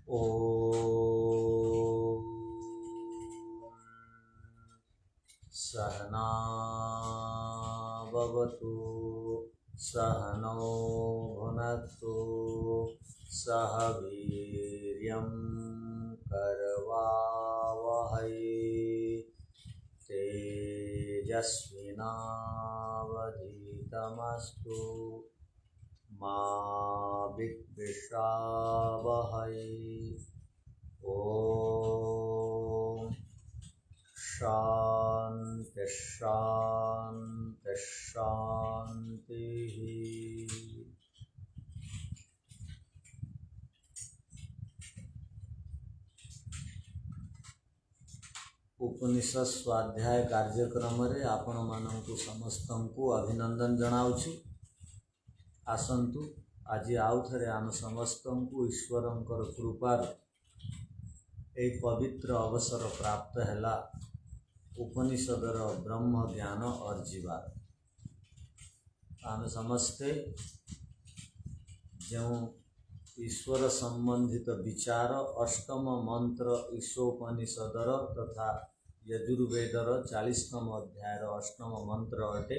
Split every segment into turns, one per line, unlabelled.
ॐ सहना भवतु सहनौ भुनक्तु सह वीर्यं करवावहै तेजस्विनावधीतमस्तु मा विद्विषावहै। ॐ शान्ति शान्ति शान्तिः। उपनिषद स्वाध्याय कार्यक्रम रे आपण मानकु समस्तंकु अभिनंदन जनाउछु। आसंतु आज आउ थरे आम समस्तंकु ईश्वरंकर कृपार एक पवित्र अवसर प्राप्त हैला उपनिषदर ब्रह्म ज्ञान अर्जिबार। आम समस्ते जो ईश्वर संबंधित विचार अष्टम मंत्र ईशोपनिषदर तथा यजुर्वेदर 40तम अध्यायर अष्टम मंत्र अटे।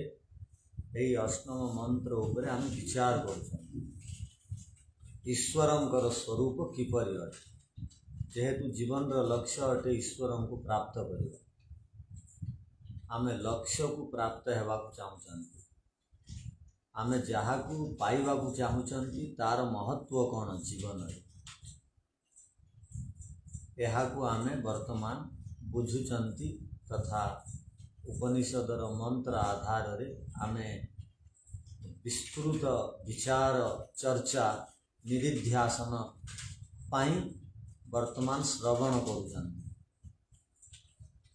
यही अष्टम मंत्र उपरे आम विचार कर ईश्वरंकर स्वरूप किपरि अटे, जेहेतु जीवन लक्ष्य अटे ईश्वर को प्राप्त करवा। आम लक्ष्य को प्राप्त होगा चाहूँगी, आम जहाँ को पाइबा चाहूँगी तार महत्व कौन जीवन यहाँ को आम वर्तमान बुझुचंती तथा उपनिषदर मंत्र आधार रे आमे विस्तृत विचार चर्चा निधिध्यासन पाई वर्तमान श्रवण करुचंती।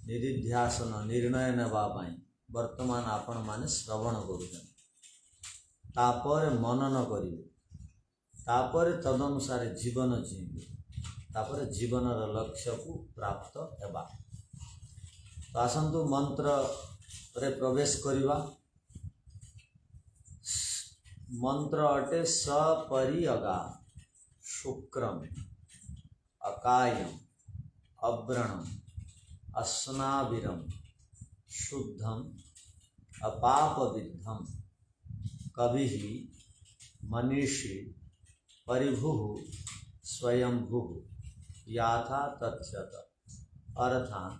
निधिध्यासन निर्णय नेबा पाई वर्तमान आपण माने श्रवण करुचंती, तापर मनन करिवे, तापर तदनुसार जीवन जीवे, तापर जीवनर लक्ष्य को प्राप्त हेबा। तो आसंतु मंत्र रे प्रवेश करिवा। मंत्र अटे सपरिअगा शुक्रम अकायम अव्रणम अस्नाविरम शुद्धम अपापविद्धम कविः मनीषी परिभुः स्वयंभुः याथा तथ्यत अर्थान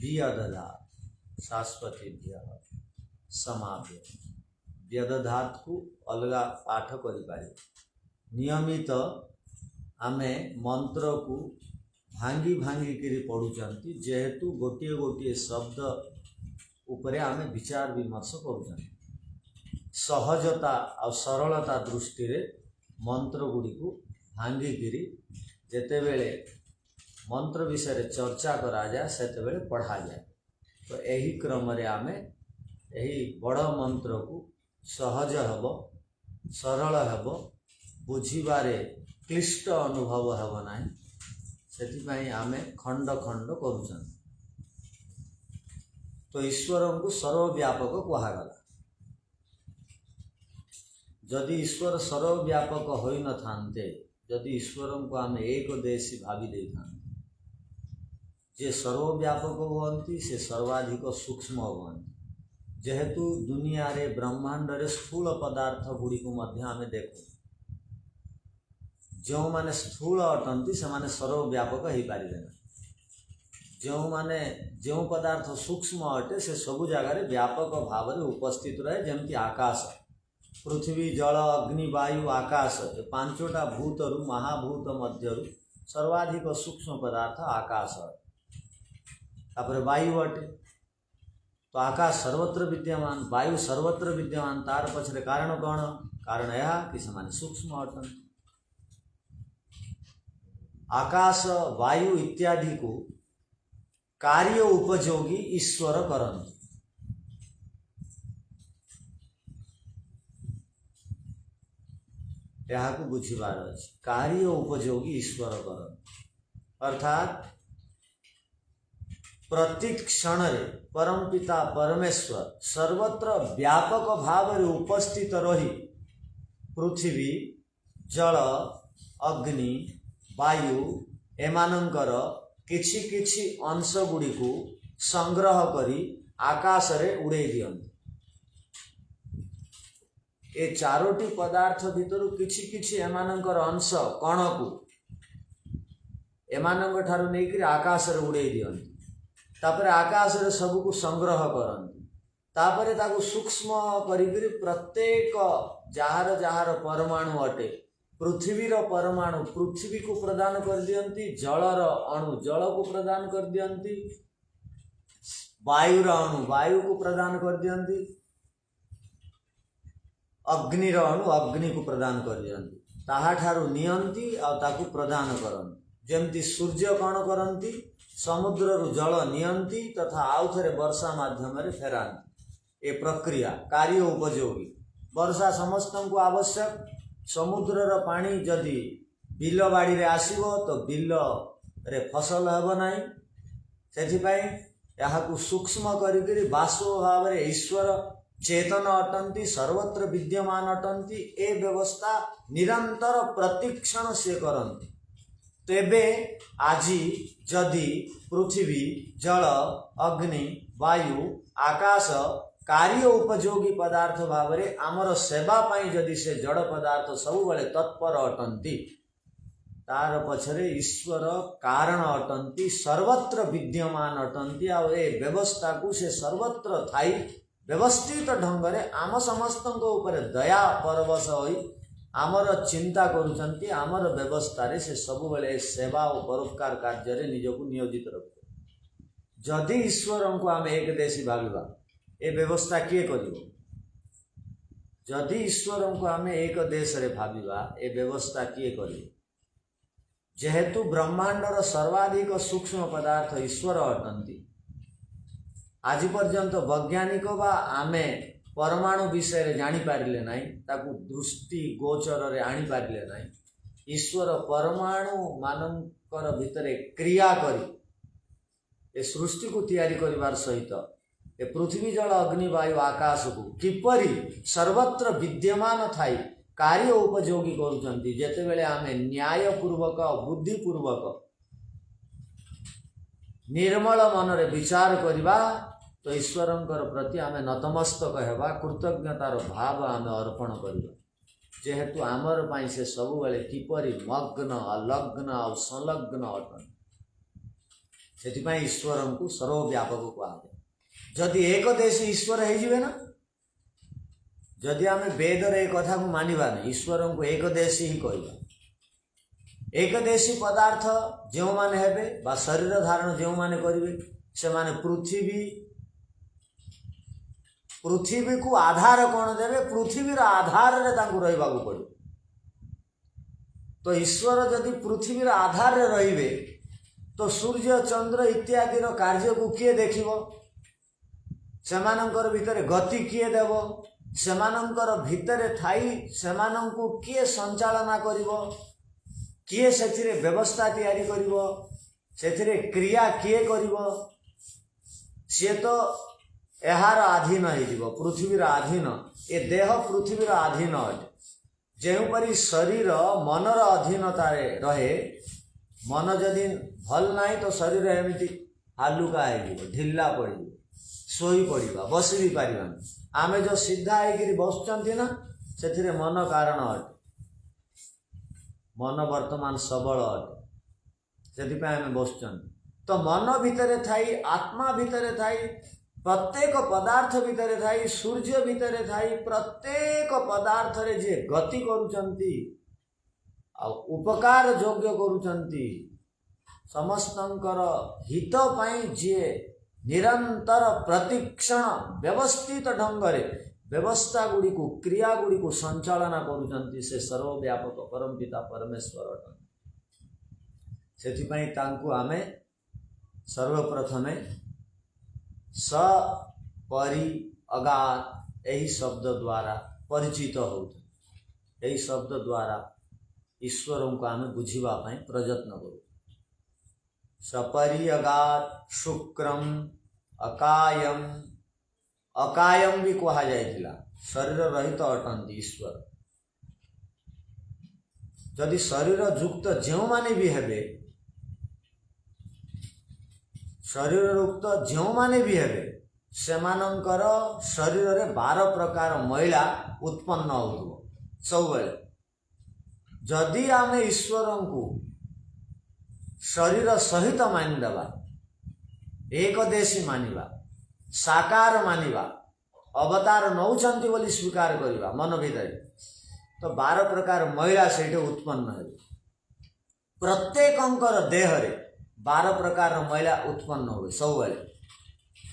व्यदधात शाश्वतीभ्यः समाप्य। व्यदधात को अलगा पाठ करिपारे। नियमित आमे मंत्र को भांगी भांगी करी पढ़ुचंती, जेहेतु गोटे गोटे शब्द उपरे आमे विचार विमर्श करुचंती। सहजता और सरलता दृष्टि रे मंत्र गुड़ी को भांगी करी जेतेबेले मंत्र विषय रे चर्चा करा जाए सेतेबेले पढ़ा जाए। तो यही क्रम रे आमे यही बड़ मंत्र को सहज हेब सरल हेब बुझिबारे क्लिष्ट अनुभव हेब नाही, सेथिपाई आमे खंड खंड करुछन। तो ईश्वर को सर्वव्यापक कहागला। जदि ईश्वर सर्वव्यापक होई न थान्ते, जदि ईश्वर को आम एक देशी भावी दे थान्ते, जे सर्वव्यापक हुअन्ति से सर्वाधिक सूक्ष्म हुअन्ति। जेहेतु दुनिया रे ब्रह्मांड रे स्थूल पदार्थ गुड़ी को मध्य आमे देखु, जो माने स्थूल अटंती से माने सर्वव्यापक हो पारे ना। जो माने जो पदार्थ सूक्ष्म अटे से सबु जगार व्यापक भाव में उपस्थित रहे। जमती आकाश, पृथ्वी, जल, अग्नि, वायु, आकाश, ये पांचोटा भूतरु महाभूत मध्यरु सर्वाधिक सूक्ष्म पदार्थ आकाश है। तापर वायु अटे, तो आकाश सर्वत्र विद्यमान, वायु सर्वत्र विद्यमान। तार पछरे कारण कौन? कारण यह कि समाने सूक्ष्म अटंती। आकाश, वायु इत्यादि को कार्य उपयोगी ईश्वर करन्ति। यहाँ को बुझिबार अछि, कार्य उपयोगी ईश्वर करन्ति अर्थात प्रति क्षण रे परमपिता परमेश्वर सर्वत्र व्यापक भाव रे उपस्थित रही पृथ्वी, जल, अग्नि, वायु एमानंकर किछि किछि अंश गुड़ी को संग्रह करी आकाश रे उड़े दियंती। ए चारोटी पदार्थ भितर किछि किछि एमानंकर अंश कण को एमानंक ठारू नेकरी आकाश रे उड़े दियंती। तापर आकाश रे सब को संग्रह करंती। तापर ताकू सूक्ष्म करी प्रत्येक जहार जहार परमाणु अटे पृथ्वीर परमाणु पृथ्वी को प्रदान कर दियंती। जलर अणु जल को प्रदान कर दियंती। वायुर अणु वायु को प्रदान कर दियंती। अग्निर अणु अग्नि को प्रदान कर दियंती। ताहा ठारू नियंती आ ताकू प्रदान करंती। जेमती सूर्य कण करंती समुद्र रु जल नियंती तथा आउ थरे वर्षा माध्यम रे फेरांती। ए प्रक्रिया कार्य उपयोगी। वर्षा समस्त को आवश्यक। समुद्रर पानी जदि बिल बाड़ी रे आसीबो तो बिल रे फसल हेबो नाही। सेथिपाई याहाकू सूक्ष्म करी वास्तव भाव रे ईश्वर चेतन अटंती सर्वत्र विद्यमान अटंती। ए व्यवस्था निरंतर प्रतिक्षण से करंती। तेबे आजी जदि पृथ्वी जल अग्नि वायु आकाश कार्य उपयोगी पदार्थ भाव रे आमर सेवा पाई जदि से जड़ पदार्थ सब बड़े तत्पर अटंती तार पछरे ईश्वर कारण अटंती सर्वत्र विद्यमान अटंती। आ ए व्यवस्था को से सर्वत्र थाई व्यवस्थित ढंग रे आम समस्त ऊपर दया परवश होई आमर चिंता करुचंती। आमर व्यवस्था रे से सब बड़े सेवा और परोपकार कार्य रे निजको नियोजित रखते। जदि ईश्वर को आम एक देशी भाविबा ए व्यवस्था किए करिवो। जदि ईश्वर को आम एक देश रे भाविबा ए व्यवस्था किए करिवो। जेहेतु ब्रह्मांडर सर्वाधिक सूक्ष्म पदार्थ ईश्वर अटंती। आज पर्यंत वैज्ञानिक बा आमे परमाणु विषय रे जानी पारिले नाही ताकू दृष्टि गोचर रे आनी पारिले नाही। ईश्वर परमाणु मानकर भितरे क्रिया करी ए सृष्टि को तैयारी करिवार सहित ए पृथ्वी जल अग्नि वायु आकाश को किपरि सर्वत्र विद्यमान थाई कार्य उपयोगी करुचंती। जेते बेले आमे न्याय पूर्वक बुद्धि पूर्वक निर्मल मन रे विचार करिबा तो ईश्वरंकर प्रति आमे नतमस्तक हेबा कृतज्ञतार भाव आमे अर्पण करिबा। जेहेतु आमर पाई से सब बेले किपरि मग्न अलग्न और संलग्न अटन सेति पाई ईश्वरन को सर्वव्यापक कहावे। जदि एक देश ईश्वर हे जिवे ना जदि आमे वेद रे कथा को मानिबा नै ईश्वर को एक देशी ही कहबा। एक देशी पदार्थ जो माने हेबे बा शरीर धारण जो माने करिवे से माने पृथ्वी को आधार कौन देवे पृथ्वीर आधार रे तांको रहिबा को पड़े। तो ईश्वर जदि पृथ्वीर आधार रे रहिबे तो सूर्य चंद्र इत्यादि रो कार्य को किए देखिबो। सेमानंकर भितरे गति किए देबो। सेमानंकर भितरे थाई सेमानंकु किए संचालना करिवो। किए सेथिरे व्यवस्था तैयारी करिवो। सेथिरे क्रिया किए करिवो। से तो एहार अधीन हो पृथ्वीर अधीन। ए देह पृथ्वीर अधीन अटे। जेपरी शरीर मनर अधीनता रहे मन जदि भल ना तो शरीर एमती हालुका हो ढिला पड़ शोई पड़ा बस भी पार आम जो सीधा होकर बसुँच ना से मन कारण अटे। मन वर्तमान सबल अटे से आम बसुँ। तो मन भितर थाई आत्मा भितर थाई प्रत्येक पदार्थ भितर थाई सूर्य भितर थाई प्रत्येक पदार्थ रे जे गति करुचंती आ उपकार योग्य करुचंती समस्तंकर हित पाई जे निरंतर प्रतिक्षण व्यवस्थित ढंग रे व्यवस्था गुड़ी को क्रिया गुड़ी को संचालना करुचंती से सर्वव्यापक परम पिता परमेश्वर अटंती। सेथिपाई तांकु आमे सर्वप्रथमे स परि अगाध यही शब्द द्वारा परिचित होते। यही शब्द द्वारा ईश्वर को आम बुझा प्रयत्न करूँ। सपरि अगाध शुक्रम अकायम अकायम भी कहा जाइथिला शरीर रहित अटंती ईश्वर। जदि शरीर युक्त जो माने भी हेबे शरीर युक्त जो माने भी हेबे सेमानंकर शरीर रे 12 प्रकार मैला उत्पन्न होउथो सब बेले जदि आमे ईश्वर को शरीर सहित मानिदेवा एक देशी मानिबा साकार मानिबा अवतार नौचंती बोली स्वीकार करिबा मन भीतर तो 12 प्रकार मैला से उत्पन्न है प्रत्येकंकर देह रे 12 प्रकार मैला उत्पन्न हुए सब बेले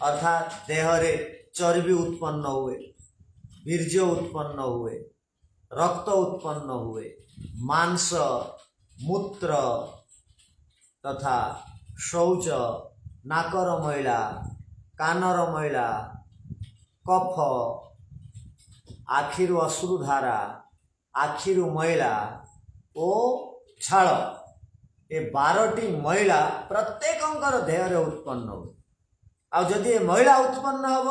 अर्थात देह रे चर्बी उत्पन्न हुए वीर्य उत्पन्न हुए रक्त उत्पन्न हुए मांस मूत्र तथा शौच नाकर मैला कानर मैला कफ आखिर अश्रुधारा आखिर मैला ओ छाल ए 12टी मैला प्रत्येकंकर देह रे उत्पन्न हुए आ जदि ये मैला उत्पन्न हम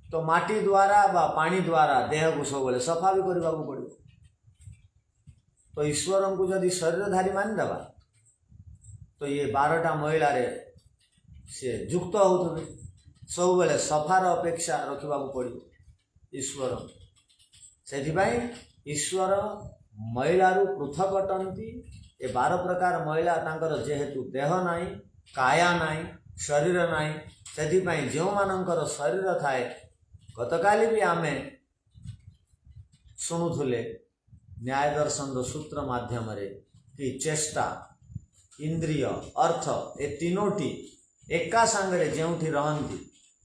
तो माटी द्वारा बा पानी द्वारा देह को सब सफा भी करने को पड़ो तो ईश्वर को जदि शरीरधारी मानिदेवा तो ये 12टा मैला रे से युक्त होते सब बेले सफार अपेक्षा रखा पड़ो ईश्वर से ईश्वर मैलारू पृथक अटंती ये 12 प्रकार मैला तांकर जेहेतु देह नाई काया नाई शरीर नाई से जो मानकर शरीर थाए गतकाली भी आमे शुणुले न्याय दर्शन सूत्र माध्यम रे कि चेष्टा इंद्रिय अर्थ ए तीनोटी एका सांगरे जेउठी रहंती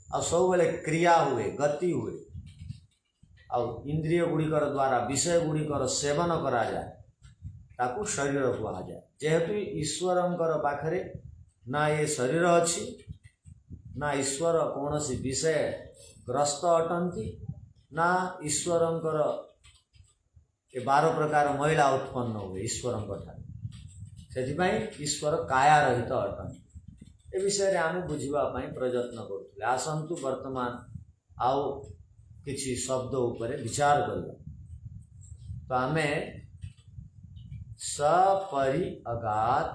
आ सब बेले क्रिया हुए गति हुए आ इंद्रिय गुड़िकर द्वारा विषय गुड़िकर सेवन करा जाए ताकू शरीर कहा जाए जेहेतु ईश्वरंकर पाखरे ना ये शरीर अच्छी ना ईश्वर कौन सी विषय ग्रस्त अटंती ना ईश्वरंकर ये 12 प्रकार मैला उत्पन्न हुए ईश्वरंकर से ईश्वर काया रहित अटंती ए विषय रे आमे बुझिबापई प्रयत्न करूले आसंतु वर्तमान आओ किछि शब्द उपरे विचार करबा तो आमे सपरि अगात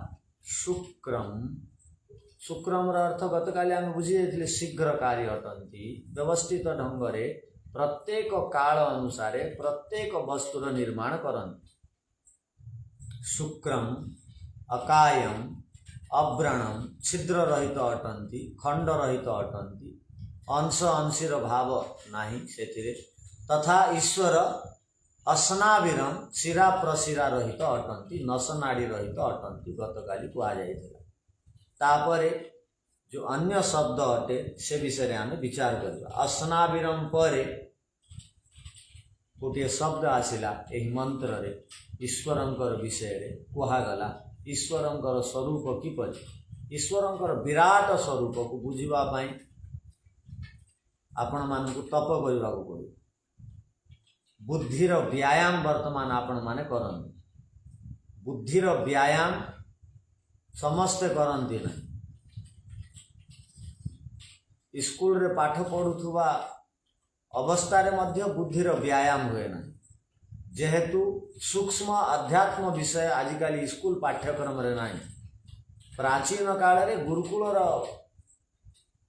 शुक्रम शुक्रम अर्थ गतकाली आम बुझी जाइए शीघ्र कार्य अटंती व्यवस्थित ढंग से प्रत्येक काल अनुसार प्रत्येक वस्तुर निर्माण करती शुक्रम अकायम अव्रणम छिद्र रहित अटंती खंड रहित अटंती अंश अंशीर भाव नाही से तथा ईश्वर अस्नाविरम शिरा प्रशिरा रहित अटंती नसनाड़ी रहित अटंती गतकाली कहुला तापर जो अन्य शब्द अटे से विषय में आम विचार करवा अस्नाविरम पर गोटे शब्द आसला यही मंत्र रे ईश्वरंकर विषय रे कहुगला ईश्वरंकर स्वरूप किपर ईश्वरंकर विराट स्वरूप को बुझापी आपण मानक तप करने को पड़ो बुद्धिर व्यायाम वर्तमान आपण माने करन बुद्धिर व्यायाम समस्ते करती ना स्कूल रे पाठ पढ़ुवा अवस्था मध्य बुद्धिर व्यायाम हुए ना जेहेतु सूक्ष्म अध्यात्म विषय आजिकल स्कूल पाठ्यक्रम रे ना प्राचीन काल रे गुरुकुलर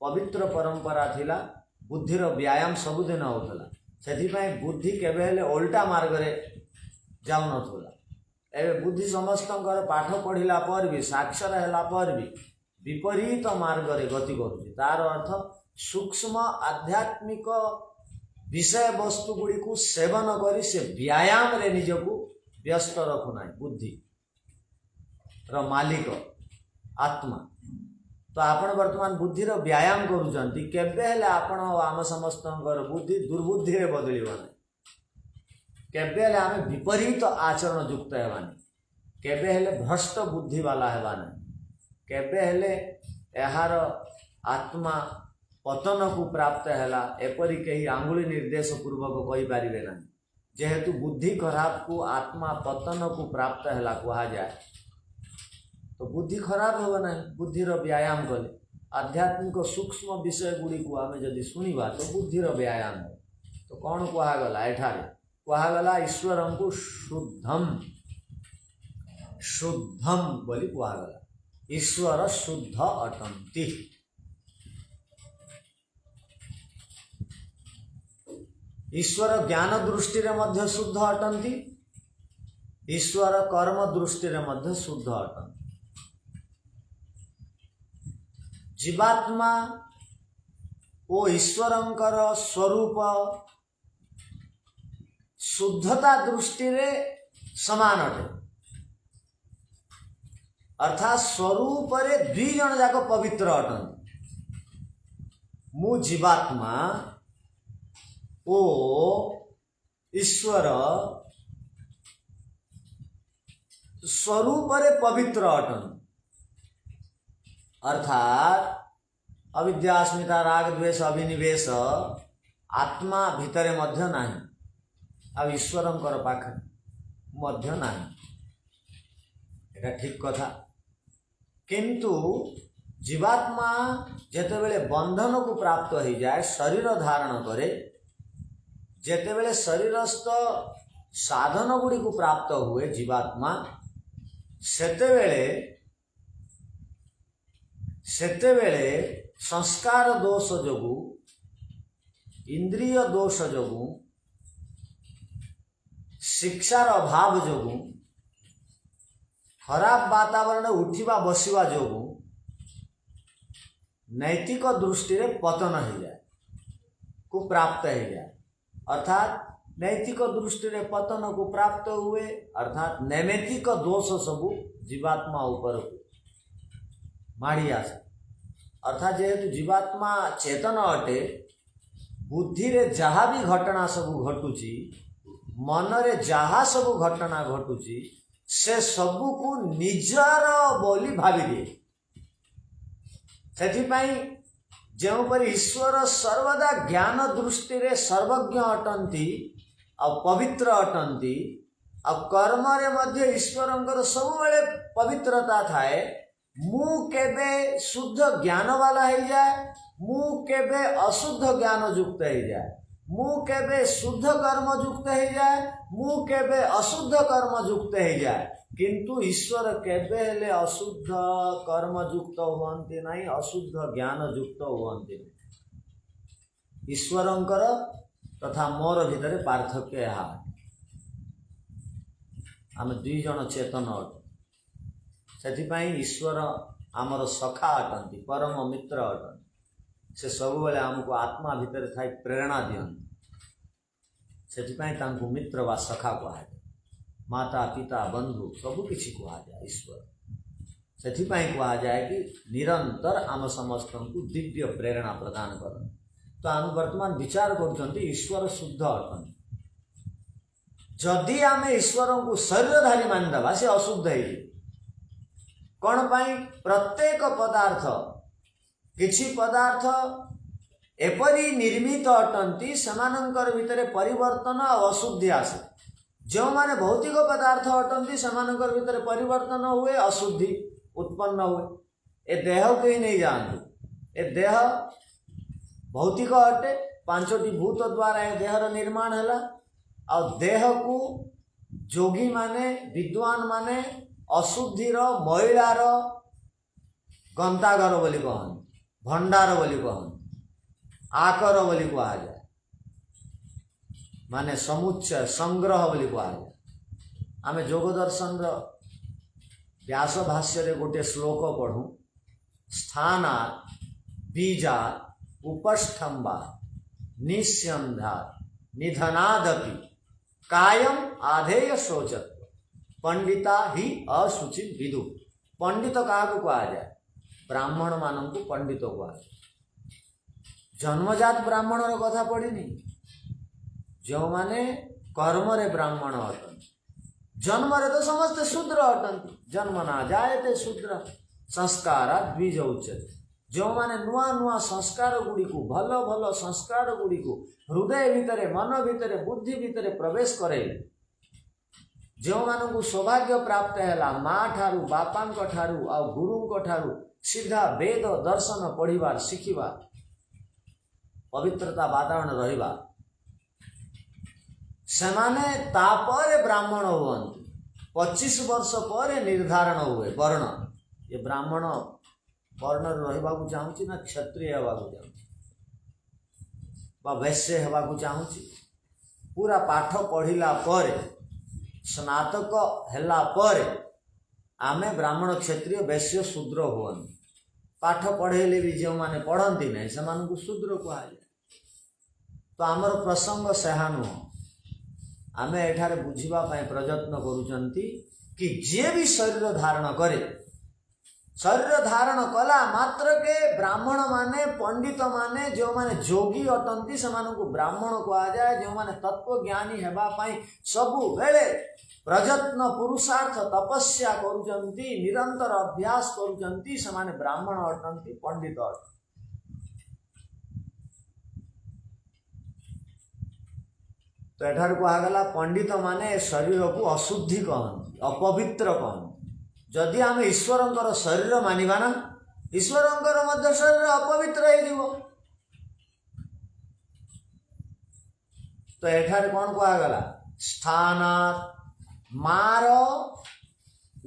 पवित्र परंपरा थिला बुद्धिर व्यायाम सबुदिन होता से बुद्धि केबे ओल्टा मार्ग रे जाऊ नथुला एवं बुद्धि समस्त पाठ पढ़ला पर भी साक्षर है पर भी विपरीत मार्ग रे गति करुच्ची तार अर्थ सूक्ष्म आध्यात्मिक विषय वस्तु गुड़ी को सेवन करी से व्यायाम रे निजको व्यस्त रखुना बुद्धि र मालिक आत्मा तो आपण वर्तमान बुद्धिर व्यायाम करुचंती केबे हेले आपण आम समस्त बुद्धि दुर्बुद्धि रे बदलिबा केबे हेले आमे विपरीत आचरण युक्त हेबानी केबे हेले भ्रष्ट बुद्धि वाला हेबानी केबे हेले एहार आत्मा पतन को प्राप्त हैला एपरी कहीं आंगुली निर्देश पूर्वक कही पारिबे ना जेहेतु बुद्धि खराब को आत्मा पतन को प्राप्त हैला कहा जाए तो बुद्धि खराब होगा ना बुद्धिर व्यायाम कले आध्यात्मिक सूक्ष्म विषय गुड़ी को आम जदि शुणा तो बुद्धिर व्यायाम हो तो कौन कहगला एठारे कहगला ईश्वर को शुद्धम शुद्धम बोली कहगला। ईश्वर शुद्ध अटंती। ईश्वर ज्ञान दृष्टि मध्य शुद्ध अटंती, ईश्वर कर्म दृष्टि मध्य शुद्ध अटंती। जीवात्मा ओ ईश्वरंकर स्वरूप शुद्धता दृष्टि समान अटे, अर्थात स्वरूप रे दुई जन जाक पवित्र अटंती। मु जीवात्मा ओ ईश्वर स्वरूप रे पवित्र अटंती, अर्थात अविद्या अस्मिता राग द्वेष अभिनिवेश आत्मा भितर मध्य नाही, आ ईश्वरंकर पाखे मध्य नाही। एटा ठीक कथा। किंतु जीवात्मा जेतेबेले बंधन को प्राप्त हो जाए, शरीर धारण करे, जेतेबेले शरीरस्थ साधन गुड़ी को प्राप्त हुए जीवात्मा, सेतेबेले संस्कार दोष जोगु, इंद्रिय दोष जोगु, शिक्षार अभाव जोगु, खराब वातावरण उठिबा बसिबा जोगु नैतिक दृष्टि रे पतन हो जाए, को प्राप्त हो जाए। अर्थात नैतिक दृष्टि रे पतन को प्राप्त हुए, अर्थात नैमित्तिक दोष सबू जीवात्मा ऊपर माड़ी आसे। अर्थात जेहेतु जीवात्मा चेतन अटे, बुद्धि रे जहाँ भी घटना सबू घटुची, मन रे जहाँ सबू घटना घटुची, से सबू को निजर बोली भावी दिए। सेथिपाई जेपरी ईश्वर सर्वदा ज्ञान दृष्टि रे सर्वज्ञ अटंती और पवित्र अटंती, और कर्म रे मध्य ईश्वरंकर सबुबेले पवित्रता थाए। मु केबे शुद्ध ज्ञान वाला हो जाए, मु केबे अशुद्ध ज्ञान युक्त हो जाए, मु केबे शुद्ध कर्म युक्त हो जाए, मु केबे अशुद्ध कर्म युक्त हो जाए। किंतु ईश्वर केबे हेले अशुद्ध कर्म युक्त हुअन्ति नहीं, अशुद्ध ज्ञान युक्त हुअन्ति नहीं। ईश्वरंकर तथा मोर भितर पार्थक्य यहाँ। आम दुई जन चेतन अटु, सेथिपाई ईश्वर आमर सखा अटंती, परम मित्र अटंती। से सबुबेले आमको आत्मा भितर थाई प्रेरणा दियंती। सेथिपाई तांको मित्र वा सखा कहुए। माता पिता बंधु सबु किछि कहुए ईश्वर। सेथिपाई कहुए कि निरंतर आम समस्त को दिव्य प्रेरणा प्रदान कर। तो आम वर्तमान विचार कर ईश्वर शुद्ध अटंती। जदि आम ईश्वर को शरीरधारी मानिदेवा, से अशुद्ध है। कौन पाई? प्रत्येक पदार्थ, किछि पदार्थ एपरी निर्मित अटंती, सेमानंकर भितरे परिवर्तन और अशुद्धि आसे। जो माने भौतिक पदार्थ अटंती, सेमानंकर भितरे परिवर्तन हुए, अशुद्धि उत्पन्न हुए। ए देह को ही नहीं जानतु। ए देह भौतिक अटे, पांचटी भूत द्वारा ए देहर निर्माण है। और देह को जोगी माने, विद्वान माने अशुद्धिर मैलार गंताघर बोली कहते, भंडार बोली कहते, आकर बोली कह जाए, माने समुच्चय संग्रह बोली कह जाए। आम जोग दर्शन व्यास भाष्य गोटे श्लोक पढ़ू, स्थाना बीजा उपस्थम्बा निस्यंधा निधनादपि कायम आधेय शोचत्व पंडिता ही अशुचि विदु। पंडित क्या कह जाए? ब्राह्मण मान को पंडित कह जाए। जन्मजात ब्राह्मण कथा पड़नी, जो माने कर्म रे ब्राह्मण अटंती। जन्म रे तो समस्त शूद्र अटंती। जन्म ना जायते शूद्र संस्कार द्विज उच्यते। जो माने नुआ नुआ संस्कार गुड़ी को, भल भल संस्कार गुड़ी को हृदय भितरे, मन भितरे, बुद्धि भितरे प्रवेश करे, जो मानू सौभाग्य प्राप्त है माँ ठारू, बापा ठारू आ गुरु ठारू सीधा वेद दर्शन पढ़िबार शिखिबार, पवित्रता वातावरण रहिबा, सेमाने तापरे ब्राह्मण हुअन्ति। 25 वर्ष पर निर्धारण हुए वर्ण, ये ब्राह्मण वर्ण रहिबाकु चाहूँची ना क्षत्रिय हेबाकु चाहूँची बा वैश्य हेबाकु चाहूँची। पूरा पाठ पढ़िला पर स्नातक हैला पर आमे ब्राह्मण क्षत्रिय वैश्य शूद्र हुअन। पाठ पढ़ेले भी जो माने पढ़ती नहीं से शूद्र कहुए। तो आमर प्रसंग सेहा नुह, आमे एठारे बुझिबा प्रयत्न करुचंती कि जे भी शरीर धारण करे, शरीर धारण कला मात्र के ब्राह्मण माने पंडित माने जो माने जोगी अटंती से ब्राह्मण कहा जाए। जो माने तत्वज्ञानी हेबा पाई सबु बेले प्रयत्न पुरुषार्थ तपस्या करुचंती, निरंतर अभ्यास करुचंती, से माने ब्राह्मण अटंती, पंडित अटंती। तो एठार कहगला पंडित माने शरीर को अशुद्धि कहती, अपवित्र कहती। जदि आम ईश्वरंकर शरीर मानिबा ना, ईश्वरंकर मध्य शरीर अपवित्र हो जीवो। तो एठार कौन कहगला, स्थानात मार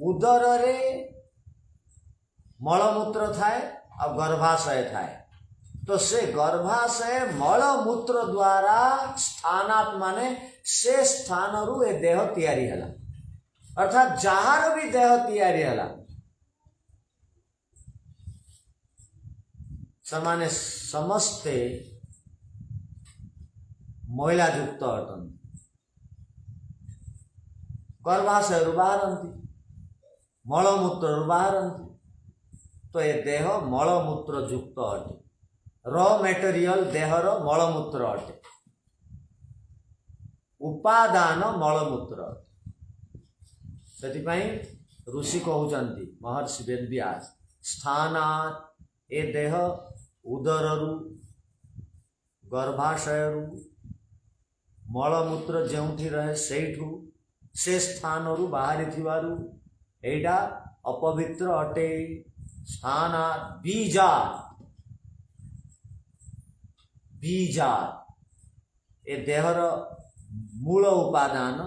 उदर रे मलमूत्र थाए और गर्भाशय थाए। तो से गर्भाशय मलमूत्र द्वारा स्थानात माने से स्थान रु ए देह तैयारी हला, अर्थात जहार भी देह तैयारी हला समाने समस्ते महिला युक्त अटंती, गर्भाशय बाहरती, मलमूत्र बाहरती। तो ये देह मलमूत्र युक्त अटे, रॉ मटेरियल देहर मलमूत्र अटे, उपादान मलमूत्र अटे। सेथिपाई ऋषि कहउचंती महर्षि वेदव्यास, स्थानात ए देह उदररु गर्भाशयरु मलमूत्र जेउठी रहे सेठू से स्थान रु बाहरी थिबारु एटा अपवित्र अटे। स्थानात बीजा, बीजा ए देहर मूल उपादान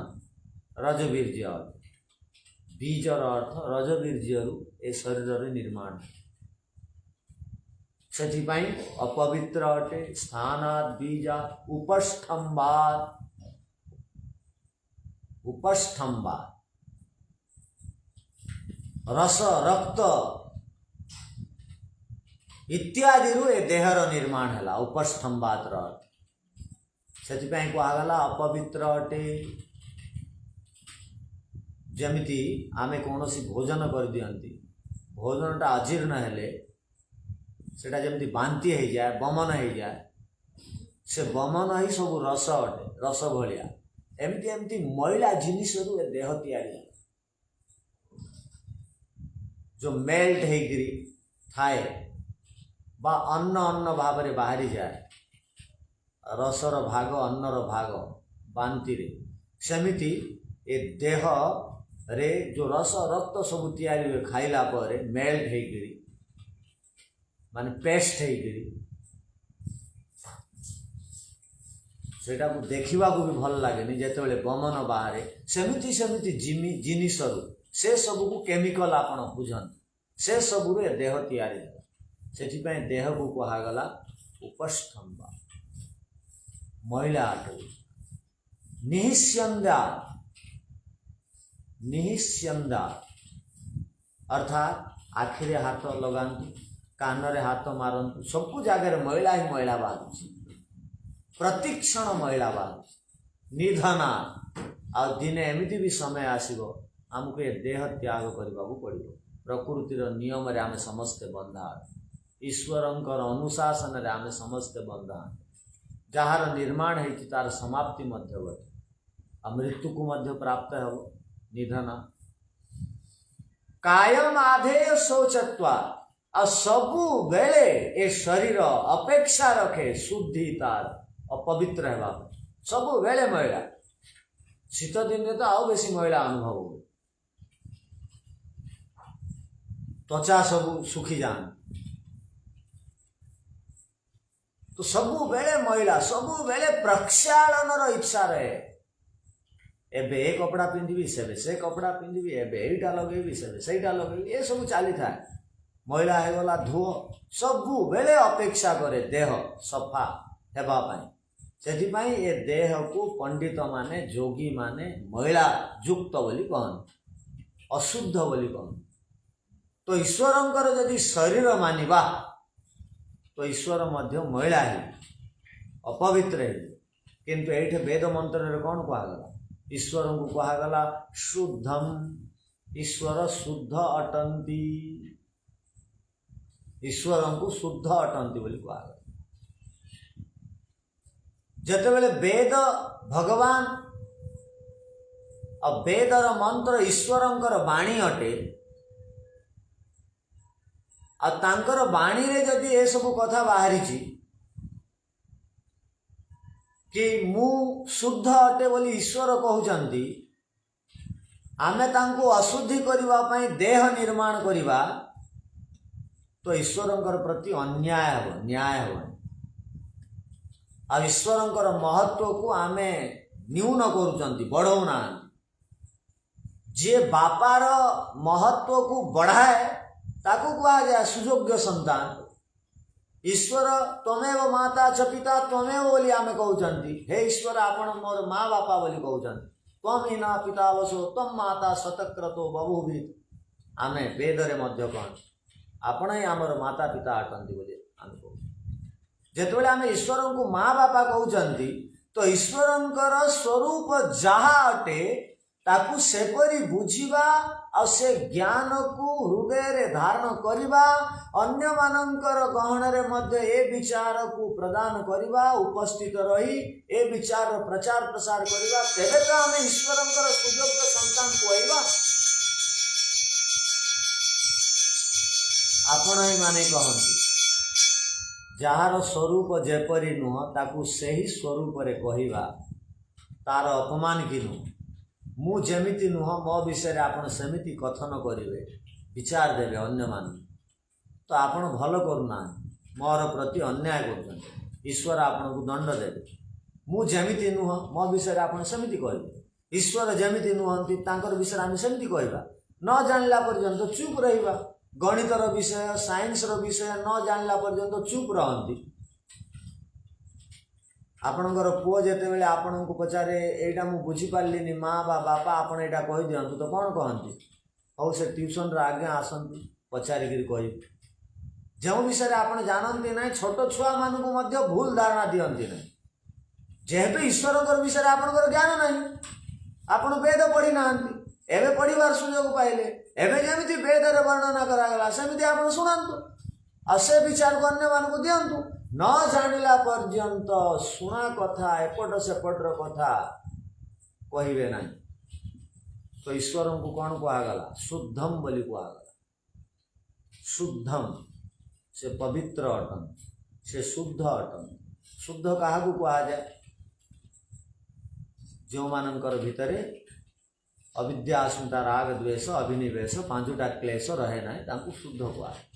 रजवीर्य अटे। बीजर अर्थ रजवीर्यरु ए शरीर निर्माण, सेथिपाई अपवित्र अटे। स्थानात बीजा उपस्थम्भात, उपस्थम्भात रस रक्त इत्यादि रु ए देहर निर्माण है। उपस्थम्भात सेथिपाई कहगला अपवित्र अटे। जमिति आमे कौनसी भोजन कर दियंती, भोजनटा अजीर्ण हेले सेटा जमिति बांति हो जाए, बमन हो जाए, से बमन ही सब रस अटे, रस भलिया। एमती एमती मैला जिनिस रु ए देह तैयारी जो मेल्ट होकरी थाए बा अन्न अन्न भाव में बाहरी जाए, रसर भाग अन्नर भाग बांति रे, सेमिति ए देह रे जो रस रक्त सब तैयारी हुए खाइला पर मेल्ट होकरी माने पेस्ट होकरी सेटा को देखा भी भल लगे जिते बमन बाहर। सेमिति सेमिति जिनिस से सबू केमिकल आपण बुझन, से सबू देह तैयारी सेठिपाई देह को कहगला उपस्थम्भ महिला अट। निहिस्यंदा, निहिस्यंदा अर्थात आखिरे हाथ लगातु, कानरे हाथ मारतु, सबू जगह महिला ही महिला बाहर, प्रतिक्षण महिला बाहर। निधना आ दिने एमती भी समय आसो आमको ये देह त्याग करने को पड़ो। प्रकृतिर नियम रे आमे समस्ते बंधा, ईश्वरंकर अनुशासन रे आमे समस्ते बंधा। जार निर्माण है तार समाप्ति मध्य घटे, आ मृत्यु को मध्य प्राप्त हो। निधना कायम आधेय शौचत्वा, आ सबु बेले ए शरीर अपेक्षा रखे शुद्धि तार अपवित्र है। सबु बेले महिला, शीत दिन में तो आउ बेसी महिला अनुभव हो, त्वचा सबु सुखी जान। तो सबु बेले महिला, सबु बेले प्रक्षालनर इच्छा रहे। एबे ए कपड़ा पिंधिबी सेबे से कपड़ा पिंधिबी एबे एइटा लगेबी सेबे सेइटा लगेबी ए सब चली थाए मैला हो गला धुओ सबु बेले अपेक्षा करे देह सफा हेबा पाई सेथिपाई ए देह को पंडित माने जोगी माने मैला युक्त बोली कहन अशुद्ध बोली कहन तो ईश्वरंकर यदि शरीर मानिबा तो ईश्वर मध्य मैला ही अपवित्र है किंतु एठे वेद मंत्र रे कौन कहगला ईश्वर को कहगला शुद्धम ईश्वर शुद्ध अटंती ईश्वर को शुद्ध अटंती बोली कहगला जेतेबेले वेद भगवान और वेदर मंत्र ईश्वरंकर वाणी अटे और तांकर वाणी रे जदि ए सब कथा बाहरी कि मु शुद्ध अटे बोली ईश्वर कहउचंती आमे तांको अशुद्धि करिवा पई देह निर्माण करिवा तो ईश्वरंकर प्रति अन्याय हो न्याय हो आ ईश्वरंकर महत्व को आमे न्यून करूचंती बढ़ौना जे बापार महत्व को बढ़ाए ताकू कहा जाए सुयोग्य संतान ईश्वर तमेव माता च पिता तमेव बोली आमे कहउचंती हे ईश्वर आपण मोर माँ बापा बोली कहउचंती त्वम हिना पिता वसो तम माता शतक्रतो बहुवी आमे वेदरे मध्य कौन आपण ही आमर माता पिता अटंती बोली आमे कहू जेतेबेले आमे ईश्वर को माँ बापा कहउचंती तो ईश्वरंकर स्वरूप जहा अटे ताकू सेपरी बुझिबा और से ज्ञान को हृदय रे धारण करिबा अन्य मानंकर गहन रे मध्य ए विचार को प्रदान करिबा उपस्थित रही ए विचार प्रचार प्रसार करिबा तेबे तो आमे ईश्वरंकर सुयोग्य संतान कहइबा आपण ही माने कहंती जहार स्वरूप जेपरी नुह ताकू सही स्वरूप रे कहिबा तार अपमान कि नुह मु जेमिति नुह मो विषय आपण सेमिति कथन करिवे विचार देवे अन्य मान तो आपण भल करूना मोर प्रति अन्याय कर ईश्वर आपण को दंड देवे मु जेमिति नुह मो विषय आपण सेमिति कहिवे ईश्वर जेमिति नुहंती तांकर विषय आमे सेमिति कहइबा न जानला पर्यंत चुप रहिबा गणितर विषय साइंस रो विषय न जानला पर्यंत चुप रहंती आपणकर पुओ जेतेबेले आपण को पचारे एटा मु बुझी पारलिनी माँ बा बापा आपण एटा कहि दियंतु तो कौन कहंती हौ से ट्यूशन रे आगे आसंती पचारिक कहि जो विषय आपण जानंती ना छोट छुआ मान को मध्य भूल धारणा दियंती ना जेहेतु ईश्वरकर विषय आपणकर ज्ञान नहीं आपण वेद पढ़ी नांती एबे पढ़िबार सुयोग पाइले एबे जेमिति वेद रे वर्णना करागला सेमिति आपण सुनांतु असे विचार को अन्य मान को दियंतु न जानिला पर्यंत सुना कथा एपट सेपटर कथा कहिबे ना तो ईश्वर को कौन कहगला शुद्धम बोली कहगला शुद्धम से पवित्र अटन से शुद्ध अटन शुद्ध क्या कह जाए जो मानकर भितरे अविद्या अस्मिता राग द्वेष अभिनिवेश पांचटा क्लेश रहे ना तांको शुद्ध कह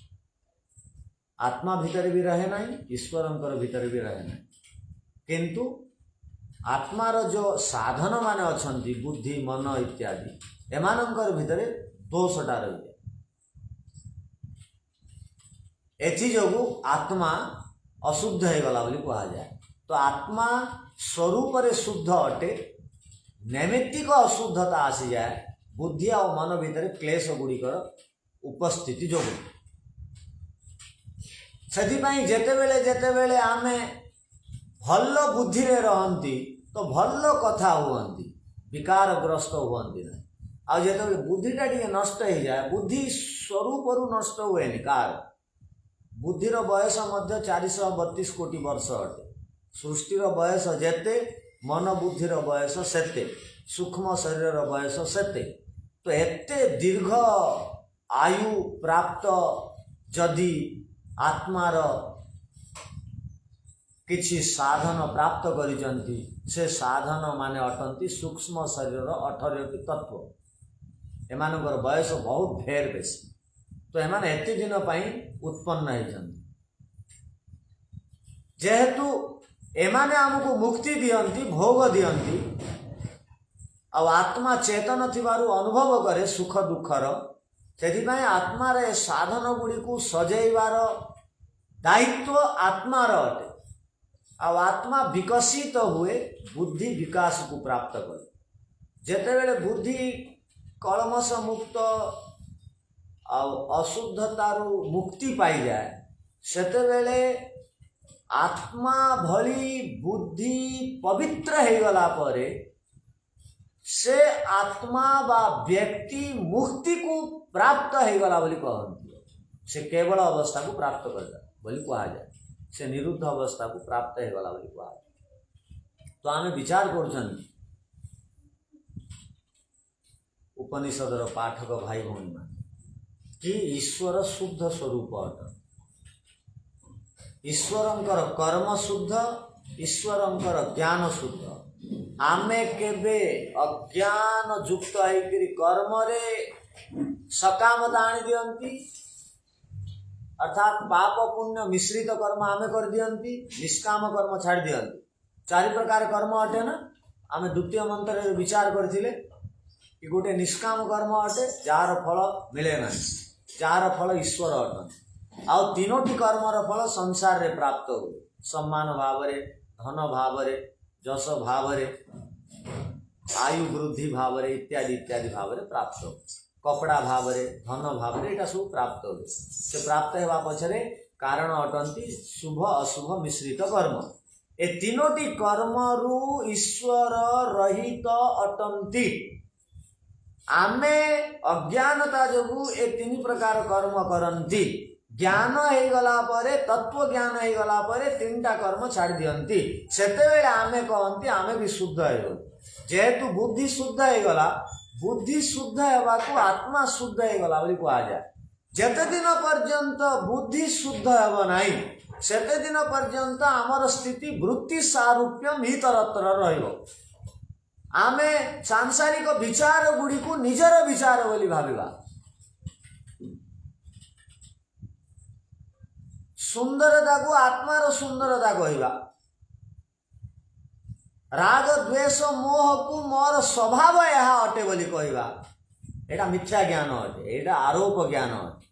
आत्मा भीतर भी रहे नहीं ईश्वरंकर भीतर भी रहे नहीं किंतु आत्मार जो साधन माने अछंती बुद्धि मन इत्यादि एमानंकर भीतर दोषटा रही एथि जोगु आत्मा अशुद्ध हो गला बोली कहा जाए तो आत्मा स्वरूप रे शुद्ध अटे नैमित्तिक अशुद्धता आसी जाए बुद्धि और मन भीतर क्लेश गुड़िकर उपस्थिति जोगु सेथिपाई जेतेबेले आमे भल बुद्धि रे रहंती तो भल कथा हुअंती विकारग्रस्त हुअंती ना आ जेतेबेले बुद्धिटा टिके नष्ट हो जाए बुद्धि स्वरूप नष्ट हुए कार बुद्धिर बयस मध्य 432 कोटी वर्ष अटे सृष्टिर बयस जेते मन बुद्धिर बयस सेते सूक्ष्म शरीर बयस सेते तो एते दीर्घ आयु प्राप्त जदि आत्मार किछि साधन प्राप्त करिजंती से साधन माने अटंती सूक्ष्म शरीर 18 तत्व एमानकर बयस बहुत ढेर बेसी तो एमाने एते दिन पाई उत्पन्न होइजंती जेहेतु एमाने हमको मुक्ति दियंती भोग दियंती ଆଉ ଆତ୍ମା ଚେତନ ଥିବାରୁ ଅନୁଭବ କରେ ସୁଖ ଦୁଃଖର। ସେଥିପାଇଁ ଆତ୍ମାର ଏ ସାଧନ ଗୁଡ଼ିକୁ ସଜେଇବାର ଦାୟିତ୍ୱ ଆତ୍ମାର ଅଟେ। ଆଉ ଆତ୍ମା ବିକଶିତ ହୁଏ ବୁଦ୍ଧି ବିକାଶକୁ ପ୍ରାପ୍ତ କରେ। ଯେତେବେଳେ ବୁଦ୍ଧି କଳମସ ମୁକ୍ତ ଆଉ ଅଶୁଦ୍ଧତାରୁ ମୁକ୍ତି ପାଇଯାଏ, ସେତେବେଳେ ଆତ୍ମା ଭଳି ବୁଦ୍ଧି ପବିତ୍ର ହେଇଗଲା ପରେ ସେ ଆତ୍ମା ବା ବ୍ୟକ୍ତି ମୁକ୍ତିକୁ ପ୍ରାପ୍ତ ହେଇଗଲା ବୋଲି କହନ୍ତି। ସେ କେବଳ ଅବସ୍ଥାକୁ ପ୍ରାପ୍ତ କରିଲା ବୋଲି କୁହାଯାଏ। ସେ ନିରୁଦ୍ଧ ଅବସ୍ଥାକୁ ପ୍ରାପ୍ତ ହେଇଗଲା ବୋଲି କୁହାଯାଏ। ତ ଆମେ ବିଚାର କରୁଛନ୍ତି ଉପନିଷଦର ପାଠକ ଭାଇ ଭଉଣୀମାନେ କି ଈଶ୍ୱର ଶୁଦ୍ଧ ସ୍ୱରୂପ ଅଟନ୍ତି। ଈଶ୍ୱରଙ୍କର କର୍ମ ଶୁଦ୍ଧ, ଈଶ୍ୱରଙ୍କର ଜ୍ଞାନ ଶୁଦ୍ଧ। ଆମେ କେବେ ଅଜ୍ଞାନ ଯୁକ୍ତ ହେଇକିରି କର୍ମରେ ସକାମତା ଆଣିଦିଅନ୍ତି, ଅର୍ଥାତ୍ ପାପ ପୁଣ୍ୟ ମିଶ୍ରିତ କର୍ମ ଆମେ କରିଦିଅନ୍ତି, ନିଷ୍କାମ କର୍ମ ଛାଡ଼ି ଦିଅନ୍ତି। 4 ପ୍ରକାର କର୍ମ ଅଟେ ନା। ଆମେ ଦ୍ୱିତୀୟ ମନ୍ତ୍ରରେ ବିଚାର କରିଥିଲେ କି ଗୋଟେ ନିଷ୍କାମ କର୍ମ ଅଟେ ଯାହାର ଫଳ ମିଳେ ନାହିଁ, ଯାହାର ଫଳ ଈଶ୍ୱର ଅଟନ୍ତି। ଆଉ 3ଟି କର୍ମର ଫଳ ସଂସାରରେ ପ୍ରାପ୍ତ ହୁଏ। ସମ୍ମାନ ଭାବରେ, ଧନ ଭାବରେ, ଯଶ ଭାବରେ, ଆୟୁ ବୃଦ୍ଧି ଭାବରେ ଇତ୍ୟାଦି ଇତ୍ୟାଦି ଭାବରେ ପ୍ରାପ୍ତ ହୁଏ। କପଡ଼ା ଭାବରେ, ଧନ ଭାବରେ ଏଇଟା ସବୁ ପ୍ରାପ୍ତ ହୁଏ। ସେ ପ୍ରାପ୍ତ ହେବା ପଛରେ କାରଣ ଅଟନ୍ତି ଶୁଭ ଅଶୁଭ ମିଶ୍ରିତ କର୍ମ। ଏ 3ଟି କର୍ମରୁ ଈଶ୍ୱର ରହିତ ଅଟନ୍ତି। ଆମେ ଅଜ୍ଞାନତା ଯୋଗୁଁ ଏ 3 ପ୍ରକାର କର୍ମ କରନ୍ତି। ଜ୍ଞାନ ହେଇଗଲା ପରେ, ତତ୍ଵ ଜ୍ଞାନ ହେଇଗଲା ପରେ 3ଟା କର୍ମ ଛାଡ଼ି ଦିଅନ୍ତି। ସେତେବେଳେ ଆମେ କହନ୍ତି ଆମେ ବି ଶୁଦ୍ଧ ହେଇଗଲୁ। ଯେହେତୁ ବୁଦ୍ଧି ଶୁଦ୍ଧ ହେଇଗଲା, ବୁଦ୍ଧି ଶୁଦ୍ଧ ହେବାକୁ ଆତ୍ମା ଶୁଦ୍ଧ ହେଇଗଲା ବୋଲି କୁହାଯାଏ। ଯେତେ ଦିନ ପର୍ଯ୍ୟନ୍ତ ବୁଦ୍ଧି ଶୁଦ୍ଧ ହେବ ନାହିଁ, ସେତେ ଦିନ ପର୍ଯ୍ୟନ୍ତ ଆମର ସ୍ଥିତି ବୃତ୍ତି ସାରୂପ୍ୟମ୍ ଇତରତ୍ର ରହିବ। ଆମେ ସାଂସାରିକ ବିଚାର ଗୁଡ଼ିକୁ ନିଜର ବିଚାର ବୋଲି ଭାବିବା। ସୁନ୍ଦରତାକୁ ଆତ୍ମାର ସୁନ୍ଦରତା କହିବା। ରାଗ ଦ୍ୱେଷ ମୋହକୁ ମୋର ସ୍ୱଭାବ ଏହା ଅଟେ ବୋଲି କହିବା। ଏଇଟା ମିଥ୍ୟା ଜ୍ଞାନ ଅଟେ, ଏଇଟା ଆରୋପ ଜ୍ଞାନ ଅଟେ।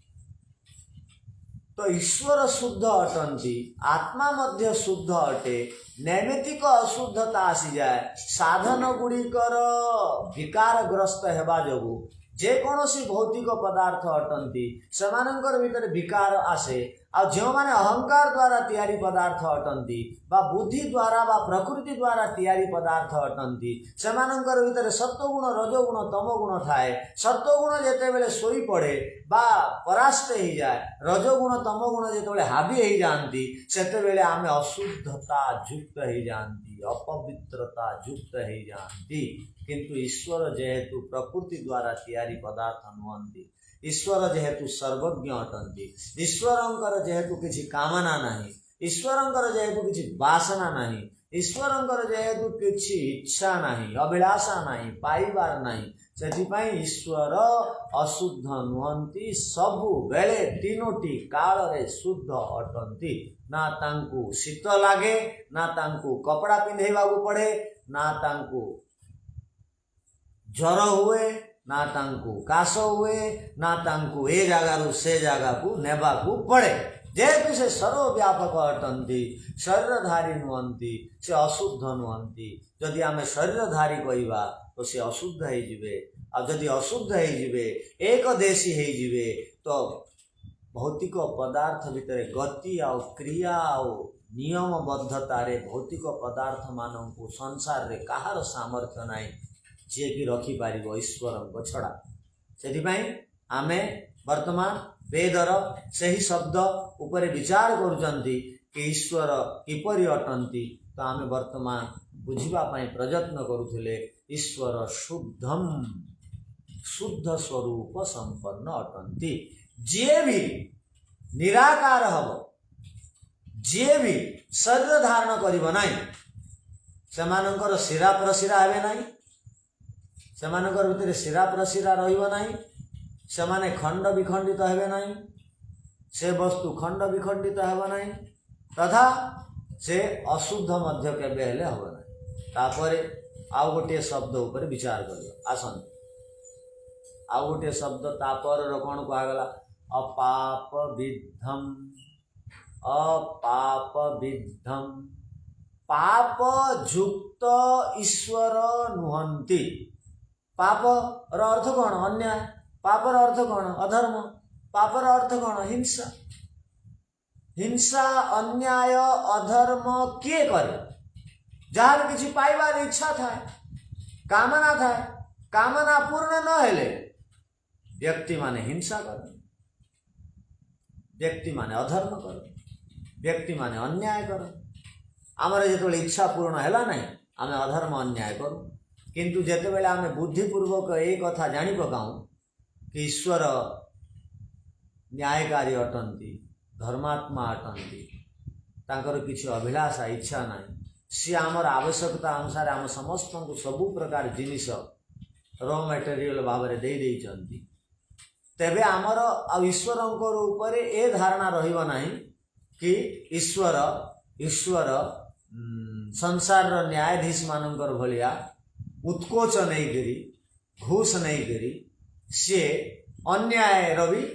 ତ ଈଶ୍ୱର ଶୁଦ୍ଧ ଅଟନ୍ତି, ଆତ୍ମା ମଧ୍ୟ ଶୁଦ୍ଧ ଅଟେ। ନୈମିତିକ ଅଶୁଦ୍ଧତା ଆସିଯାଏ ସାଧନ ଗୁଡ଼ିକର ବିକାରଗ୍ରସ୍ତ ହେବା ଯୋଗୁଁ। ଯେକୌଣସି ଭୌତିକ ପଦାର୍ଥ ଅଟନ୍ତି ସେମାନଙ୍କର ଭିତରେ ବିକାର ଆସେ। ଆଉ ଯେଉଁମାନେ ଅହଙ୍କାର ଦ୍ୱାରା ତିଆରି ପଦାର୍ଥ ଅଟନ୍ତି ବା ବୁଦ୍ଧି ଦ୍ୱାରା ବା ପ୍ରକୃତି ଦ୍ୱାରା ତିଆରି ପଦାର୍ଥ ଅଟନ୍ତି, ସେମାନଙ୍କର ଭିତରେ ସତ୍ୱଗୁଣ, ରଜଗୁଣ, ତମଗୁଣ ଥାଏ। ସତ୍ୱଗୁଣ ଯେତେବେଳେ ଶୋଇପଡ଼େ ବା ପରାସ୍ତ ହେଇଯାଏ, ରଜଗୁଣ ତମଗୁଣ ଯେତେବେଳେ ହାବି ହେଇଯାଆନ୍ତି, ସେତେବେଳେ ଆମେ ଅଶୁଦ୍ଧତା ଯୁକ୍ତ ହେଇଯାଆନ୍ତି, ଅପବିତ୍ରତା ଯୁକ୍ତ ହେଇଯାଆନ୍ତି। କିନ୍ତୁ ଈଶ୍ୱର ଯେହେତୁ ପ୍ରକୃତି ଦ୍ୱାରା ତିଆରି ପଦାର୍ଥ ନୁହନ୍ତି, ଈଶ୍ୱର ଯେହେତୁ ସର୍ବଜ୍ଞ ଅଟନ୍ତି, ଈଶ୍ୱରଙ୍କର ଯେହେତୁ କିଛି କାମନା ନାହିଁ, ଈଶ୍ୱରଙ୍କର ଯେହେତୁ କିଛି ବାସନା ନାହିଁ, ଈଶ୍ୱରଙ୍କର ଯେହେତୁ କିଛି ଇଚ୍ଛା ନାହିଁ, ଅଭିଳାଷା ନାହିଁ, ପାଇବାର ନାହିଁ, ସେଥିପାଇଁ ଈଶ୍ୱର ଅଶୁଦ୍ଧ ନୁହନ୍ତି। ସବୁବେଳେ 3ଟି କାଳରେ ଶୁଦ୍ଧ ଅଟନ୍ତି। ନା ତାଙ୍କୁ ଶୀତ ଲାଗେ, ନା ତାଙ୍କୁ କପଡ଼ା ପିନ୍ଧେଇବାକୁ ପଡ଼େ, ନା ତାଙ୍କୁ ଜ୍ୱର ହୁଏ, ନା ତାଙ୍କୁ କାଶ ହୁଏ, ନା ତାଙ୍କୁ ଏ ଜାଗାରୁ ସେ ଜାଗାକୁ ନେବାକୁ ପଡ଼େ। ଯେହେତୁ ସେ ସର୍ବବ୍ୟାପକ ଅଟନ୍ତି, ଶରୀରଧାରୀ ନୁହନ୍ତି, ସେ ଅଶୁଦ୍ଧ ନୁହନ୍ତି। ଯଦି ଆମେ ଶରୀରଧାରୀ କହିବା ତ ସେ ଅଶୁଦ୍ଧ ହେଇଯିବେ। ଆଉ ଯଦି ଅଶୁଦ୍ଧ ହେଇଯିବେ, ଏକଦେଶୀ ହେଇଯିବେ, ତ ଭୌତିକ ପଦାର୍ଥ ଭିତରେ ଗତି ଆଉ କ୍ରିୟା ଆଉ ନିୟମବଦ୍ଧତାରେ ଭୌତିକ ପଦାର୍ଥମାନଙ୍କୁ ସଂସାରରେ କାହାର ସାମର୍ଥ୍ୟ ନାହିଁ ଯିଏକି ରଖିପାରିବ ଈଶ୍ୱରଙ୍କ ଛଡ଼ା। ସେଥିପାଇଁ ଆମେ ବର୍ତ୍ତମାନ ବେଦର ସେହି ଶବ୍ଦ ଉପରେ ବିଚାର କରୁଛନ୍ତି କି ଈଶ୍ୱର କିପରି ଅଟନ୍ତି। ତ ଆମେ ବର୍ତ୍ତମାନ ବୁଝିବା ପାଇଁ ପ୍ରଯତ୍ନ କରୁଥିଲେ ଈଶ୍ୱର ଶୁଦ୍ଧ ସ୍ୱରୂପ ସମ୍ପନ୍ନ ଅଟନ୍ତି। ଯିଏ ବି ନିରାକାର ହେବ, ଯିଏ ବି ଶରୀର ଧାରଣ କରିବ ନାହିଁ, ସେମାନଙ୍କର ଶିରା ପ୍ରଶିରା ହେବେ ନାହିଁ, ସେମାନଙ୍କର ଭିତରେ ଶିରା ପ୍ରଶିରା ରହିବ ନାହିଁ, ସେମାନେ ଖଣ୍ଡ ବିଖଣ୍ଡିତ ହେବେ ନାହିଁ, ସେ ବସ୍ତୁ ଖଣ୍ଡ ବିଖଣ୍ଡିତ ହେବ ନାହିଁ, ତଥା ସେ ଅଶୁଦ୍ଧ ମଧ୍ୟ କେବେ ହେଲେ ହେବ ନାହିଁ। ତାପରେ आउ गोटे शब्द उपर विचार कर आसन आउ गोटे शब्द तापर कौन कहगला अपाप विद्धम अपाप विद्धम पाप युक्त ईश्वर नुहंती पाप अर्थ कौन अन्याय पापर अर्थ कौन अधर्म पापर अर्थ कौन हिंसा हिंसा अन्याय अधर्म किए करे जार किसी पाइबार इच्छा थाए कामना थाए कामना पूर्ण न हेले व्यक्ति माने हिंसा कर व्यक्ति माने अधर्म कर व्यक्ति माने अन्याय कर आमर जो इच्छा पूर्ण है ना आम अधर्म अन्याय करूँ किंतु जिते आम बुद्धिपूर्वक ये कथा जानी पकाऊँ कि ईश्वर न्यायकारी अटंती धर्मात्मा अटंती तांकर किसी अभिलाषा इच्छा ना सी आमर आवश्यकता अनुसार आम समस्त को सबू प्रकार जिनिस रॉ मटेरियल भाव में दे देइचंती तेबे आमर ईश्वर ऊपर ए धारणा रहिबो नाही कि ईश्वर ईश्वर संसार न्यायाधीश मानकर भलिया उत्कोच नहीं करी घूस नहीं करी सी अन्याय रवि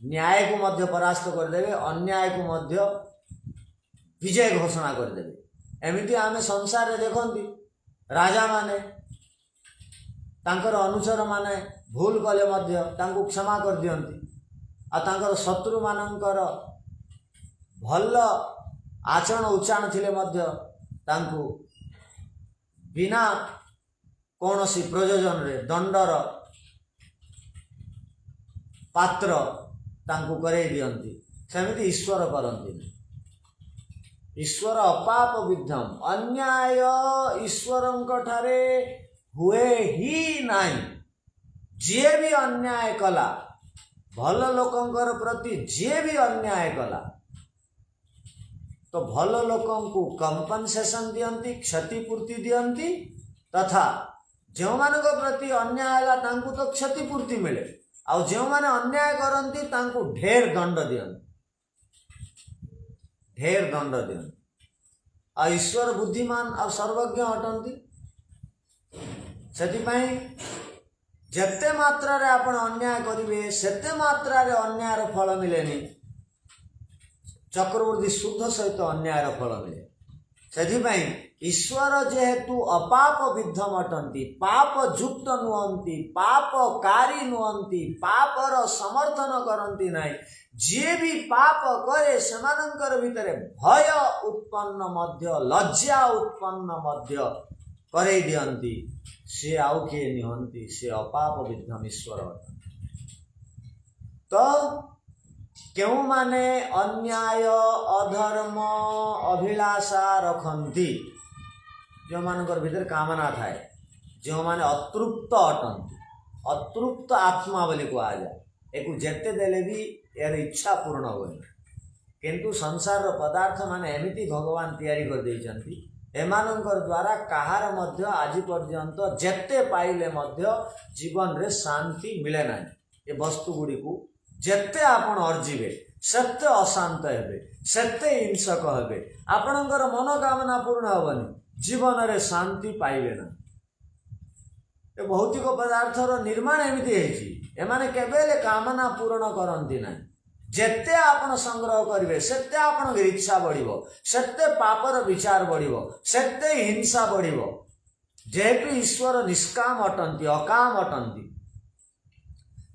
न्याय को मध्य परास्त करदेवे अन्याय को मध्य विजय घोषणा करदेवे एमती आम संसार रे देखती राजा माने तांकर अनुचर माने भूल कले मध्य तांको क्षमा कर दियंती आ तांकर शत्रु मानकर भल आचरण उच्चारण थिले मध्य तांको बिना कौनसी प्रयोजन रे दंडर पात्र तांको करे दियंती सेमिति ईश्वर करंती ईश्वर अपाप विद्धम अन्याय ईश्वरंक ठारे हुए ही नहीं जे भी अन्याय कला भल लोकंकर प्रति जे भी अन्याय कला तो भल लोकों को कंपनसेशन दियंती क्षतिपूर्ति दियंती तथा जो मान प्रति अन्याय है तांको तो क्षतिपूर्ति मिले आउ जो माने अन्याय करती तांको ढेर दंड दियंती ढेर दंड दियंती आ ईश्वर बुद्धिमान आ सर्वज्ञ अटंती सेतिपाई जेते मात्रा रे आपण अन्याय करिवे सेते मात्रा रे अन्याय रो फल मिलेनी चक्रवर्ती शुद्ध सहित अन्याय रो फल मिले सेतिपाई ईश्वर जेहेतु अपाप विद्धम अटंती पाप युक्त नुहंती पापकारी नुहंती पापर समर्थन करंती नाही जे भी पाप करे सेमानंकर भितरे भय उत्पन्न मध्य लज्जा उत्पन्न मध्य करे दियंती से आउ किए निहंती से अपाप विद्धम ईश्वर तो क्यों माने अन्याय अधर्म अभिलाषा रखंती जो मानकर भीतर कामना थाए जो माने अतृप्त अटंती अतृप्त आत्मा बोली कहा जाए एक जेते देले भी यार इच्छा पूर्ण होनी किंतु संसार पदार्थ माने एमिति भगवान तैयारी कर देइचंती एमानंकर द्वारा कहार मध्य आज पर्यंत जेते पाइले मध्य जीवन रे शांति मिले ना ये वस्तु गुड़ी को जेते आपण अर्जिबे सेते अशांत हेबे सेते हिंसक हेबे आपणकर मनोकामना पूर्ण होबनी जीवन रे शांति पाइबे ना ये भौतिक पदार्थर निर्माण एमिति हेछि एमाने केबेले कामना पूर्ण करंती ना जेते आपण संग्रह करिवे सेते आपण इच्छा बढ़िबो सेते पापर विचार बढ़िबो सेते हिंसा बढ़िबो जेहेतु ईश्वर निष्काम अटंती अकाम अटंती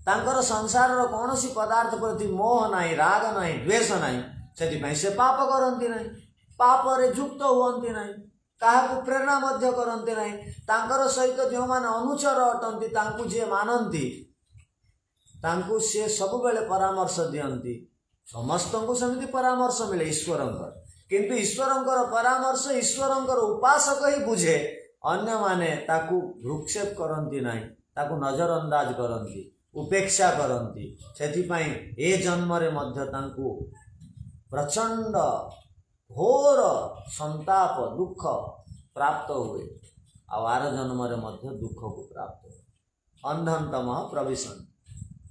तांकर संसार कौन सी पदार्थ प्रति मोह नहीं राग नहीं द्वेष नहीं से से पाप करती नहीं पाप रे युक्त हुअंती नहीं काहाकू प्रेरणा मध्य करती नहीं तांकर सहित जो माने अनुचर अटंती तांकू जे मानंती तांकू से सब बेले परामर्श दियंती समस्त को समिति परामर्श मिले ईश्वरंकर किंतु ईश्वरंकर परामर्श ईश्वरंकर उपासक ही बुझे अन्य माने ताकू भ्रुक्षेप करती नहीं ताकू नजरअंदाज करती उपेक्षा करती सेथिपाई ए जन्म रे मध्य तांकू प्रचंड घोर संताप दुख प्राप्त हुए आर जन्म रे मध्य दुख को प्राप्त हुए अंधनतम प्रविशन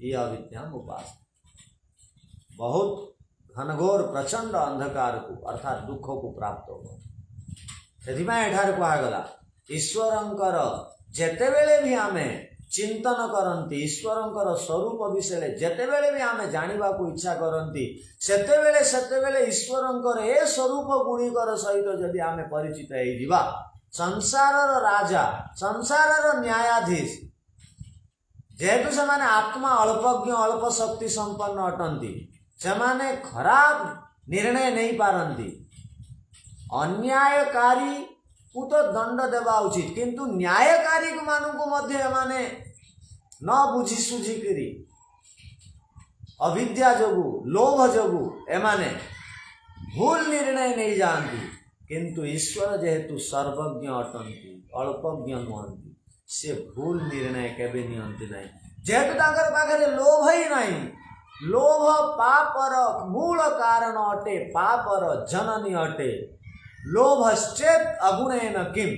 ये अविद्या उपास बहुत घनघोर प्रचंड अंधकार को अर्थात दुख को प्राप्त हो से कहुगला ईश्वरंकर जेतेबेले भी आमे चिंतन करती ईश्वरंकर स्वरूप विषय जेतेबेले भी आमे जानिबा को इच्छा करती सेतेबेले ईश्वरंकर ए स्वरूप गुड़िकर सहित जदि आमे परिचित हो जिबा संसारर राजा संसारर न्यायाधीश जेहेतु से माने आत्मा अल्पज्ञ अल्प शक्ति संपन्न अटंती से माने खराब निर्णय नहीं पारंती अन्यायकारी को तो दंड देवा उचित किंतु न्यायकारी मानू मध्य माने न बुझी सुझिकी अविद्या जोगु लोभ जोगु एमाने भूल निर्णय नहीं जानती किंतु ईश्वर जेहेतु सर्वज्ञ अटंती अल्पज्ञ नुहंती से भूल निर्णय केबे नियंती नहीं जेहेतु तांकर पाखरे लोभ ही नहीं लोभ पापर मूल कारण अटे पापर जननी अटे लोभश्चेत अगुणेन किम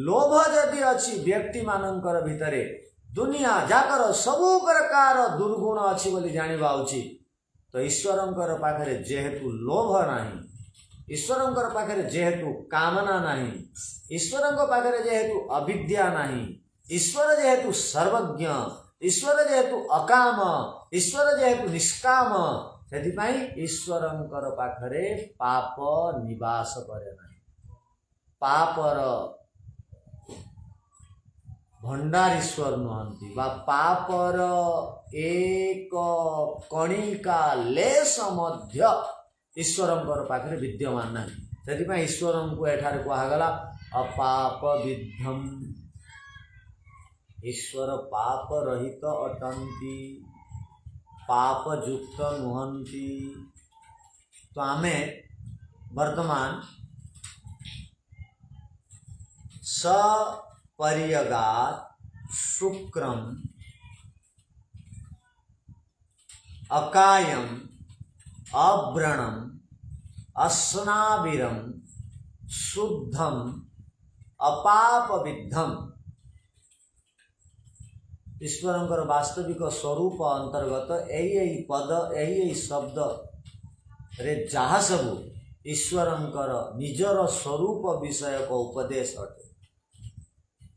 लोभ जदि अच्छी व्यक्ति मानकर भितरे दुनिया जाकर सबु प्रकार दुर्गुण अच्छी बोली जानिबा उचित तो ईश्वरंकर पाखरे जेहेतु लोभ नहीं ईश्वरंकर पाखरे जेहेतु कामना नहीं ईश्वरंकर पाखरे जेहेतु अविद्या नहीं ईश्वर जेहेतु सर्वज्ञ ईश्वर जेहेतु अकाम ईश्वर जेहेतु निष्काम सेथिपाई ईश्वरंकर पाखरे पाप निवास करे नहीं पापर भंडार ईश्वर नुहंती बा पापर एक कणिका लेश मध्य ईश्वरंकर पाखरे विद्यमान नहीं सेथिपाई ईश्वरं को एठारे कहागला अपाप विद्धम ईश्वर पाप रहित अटंती पाप युक्त नुहंती तो आमे वर्तमान सपर्यगात शुक्रम अकायम अव्रणम अस्नाविरम शुद्धम अपाप विद्धम ईश्वरंकर वास्तविक स्वरूप अंतर्गत यही पद यही शब्द रे जहाँ सबू ईश्वरंकर निजर स्वरूप विषय को उपदेश अटे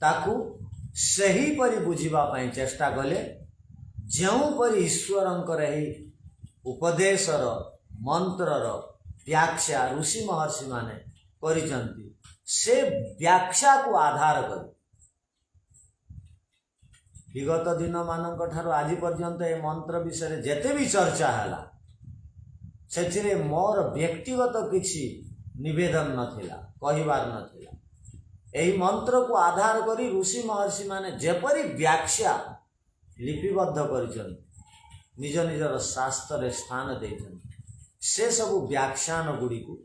ताकू सही परी बुझिबा पई चेष्टा कले ଯେଉଁ परी ईश्वरंकर यही उपदेशर मंत्रर व्याख्या ऋषि महर्षि माने करिसंती से व्याख्या को आधार कर विगत दिन मानक ठारो आज पर्यंत ए मंत्र विषय जेते भी चर्चा हैला से मोर व्यक्तिगत किछि निवेदन नथिला कहिबार नथिला एही मंत्र को आधार करी ऋषि महर्षि माने जेपरी व्याख्या लिपिबद्ध करिसंती निज निजर शास्त्र स्थान देइसंती से सबु व्याख्यान गुडी को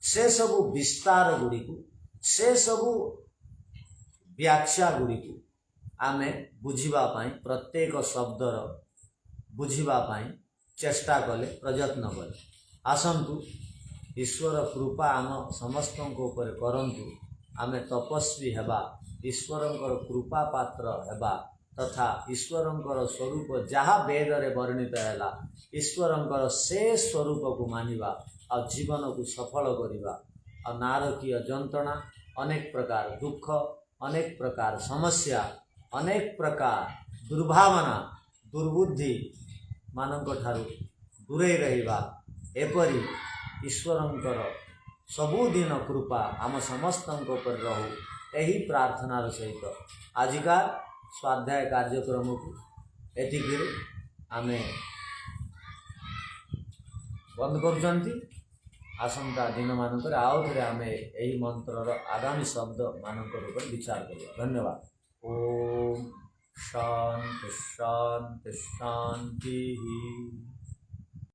से सबु विस्तार गुडी को से सबु व्याख्या गुडी को आमे बुझिबा पाई प्रत्येक शब्दर बुझिबा पाई चेष्टा कले प्रयत्न कले आसंतु ईश्वर कृपा आम समस्त ऊपर करंतु आमे तपस्वी हेबा ईश्वरंकर कृपा पात्र हेबा तथा ईश्वरंकर स्वरूप जहाँ वेद रे वर्णित हैला ईश्वरंकर से स्वरूप को मानिबा और जीवन को सफल करिबा और नारकीय जंत्रणा अनेक प्रकार दुख अनेक प्रकार समस्या अनेक प्रकार दुर्भावना दुर्बुद्धि मानक ठारू दूरे रहिबा एपरी ईश्वरंकर सबुदिन कृपा आम समस्त पर रहू यही प्रार्थनार सहित आजिका स्वाध्याय कार्यक्रम को एतिकी आमे बंद कर आसंता दिन मानक आउ थे आमे यही मंत्रर आगामी शब्द मानक ऊपर विचार करिया। धन्यवाद। ओम शांति शांति शांति।